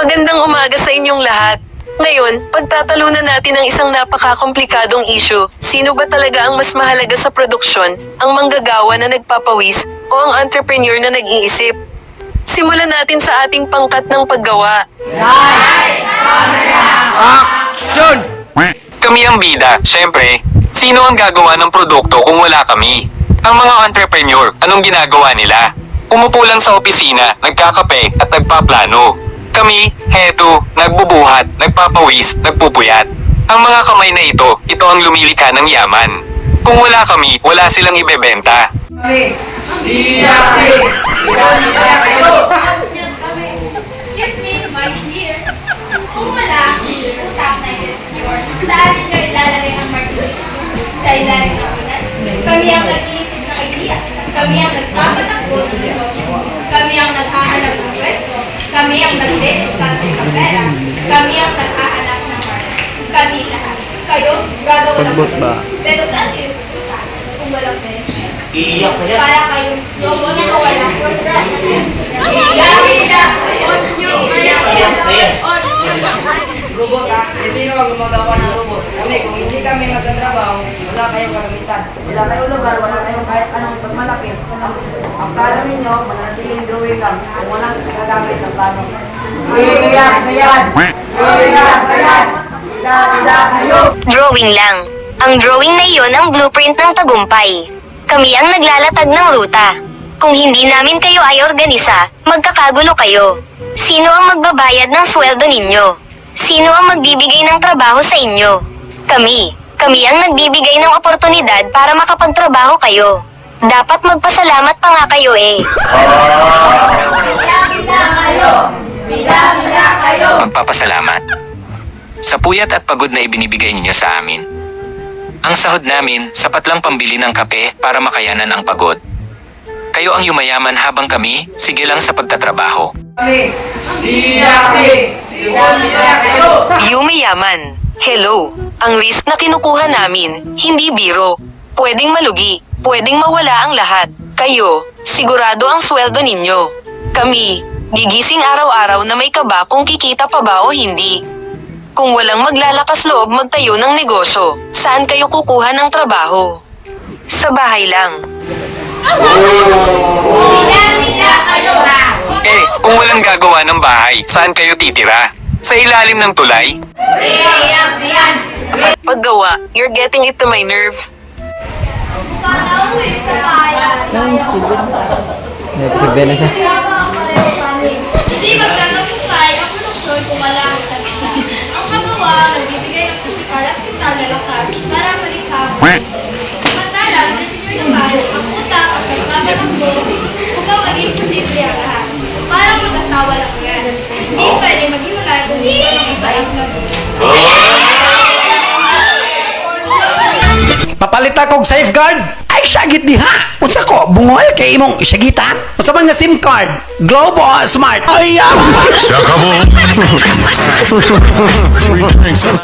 Magandang umaga sa inyong lahat. Ngayon, pagtatalunan natin ang isang napaka-komplikadong issue. Sino ba talaga ang mas mahalaga sa produksyon? Ang manggagawa na nagpapawis o ang entrepreneur na nag-iisip? Simulan natin sa ating pangkat ng paggawa. Action! Kami ang bida, syempre. Sino ang gagawa ng produkto kung wala kami? Ang mga entrepreneur, anong ginagawa nila? Umupo lang sa opisina, nagkakape at nagpaplano. Kami, heto, nagbubuhat, nagpapawis, nagpupuyat. Ang mga kamay na ito ang lumilika ng yaman. Kung wala kami, wala silang ibebenta. Kami! Bida kayo! Excuse me, my dear. Kung wala, utak na yun. Saan ninyo ilalagay ang martilyo? Sa ilalim ng unan? Kami ang nag-iisip ng idea. Kami ang nagpapatakbo sa negosyo. Kami ang naghahanap ng pwesto. Kami ang nag-diskarte sa pera. Kami ang naghahanap ng market. Kami lahat. Kayo, gagawa ng Pagbot ba? pero saan kayo pupunta kung walang pera? Iiyak ka yan! Para kayo, lobo na wala. Robot ha? Eh, sino ang gumagawa ng robot? Kami, kung hindi kami magtatrabaho, wala kayong gagamitan. Wala kayong lugar, wala kayong kahit anong pagmalaki. Ang plano ninyo, mananatiling drawing lang. Kung walang gagamit ng plano. Iiyak na yan! Iiyak na yan! Iiyak kayo! Drawing lang. Ang drawing na iyon ang blueprint ng tagumpay. Kami ang naglalatag ng ruta. Kung hindi namin kayo ay organisa, magkakagulo kayo. Sino ang magbabayad ng sweldo ninyo? Sino ang magbibigay ng trabaho sa inyo? Kami. Kami ang nagbibigay ng oportunidad para makapagtrabaho kayo. Dapat magpasalamat pa nga kayo eh. Magpapasalamat sa puyat at pagod na ibinibigay ninyo sa amin. Ang sahod namin, sapat lang pambili ng kape para makayanan ang pagod. Kayo ang yumayaman habang kami, sige lang sa pagtatrabaho. Kami! Iiyak kayo! Yumayaman. Hello. Ang risk na kinukuha namin, hindi biro. Pwedeng malugi, pwedeng mawala ang lahat. Kayo, sigurado ang sweldo ninyo. Kami, gigising araw-araw na may kaba kung kikita pa ba o hindi. Kung walang maglalakas loob magtayo ng negosyo, saan kayo kukuha ng trabaho? Sa bahay lang. Kung walang gagawa ng bahay, saan kayo titira? Sa ilalim ng tulay? Paggawa, you're getting it to my nerve. Nagsabihan na siya. Hindi magkakapumpay ang produksyon kung wala ang salita. Ang kagawa, nagbibigay ng pisikal at mental na lakas para malikha. Samantalang, sa senior naman, ang utak at pagpapatakbo upang maging posible ang lahat. Parang mag-asawa lang yan. Hindi pwede maghiwalay kung hindi pa ng iba ang Papalita kog safeguard ay sagit diha. Unsa ko bungol kay imong sagitan? Unsa man nga SIM card? Globe o Smart? Ay!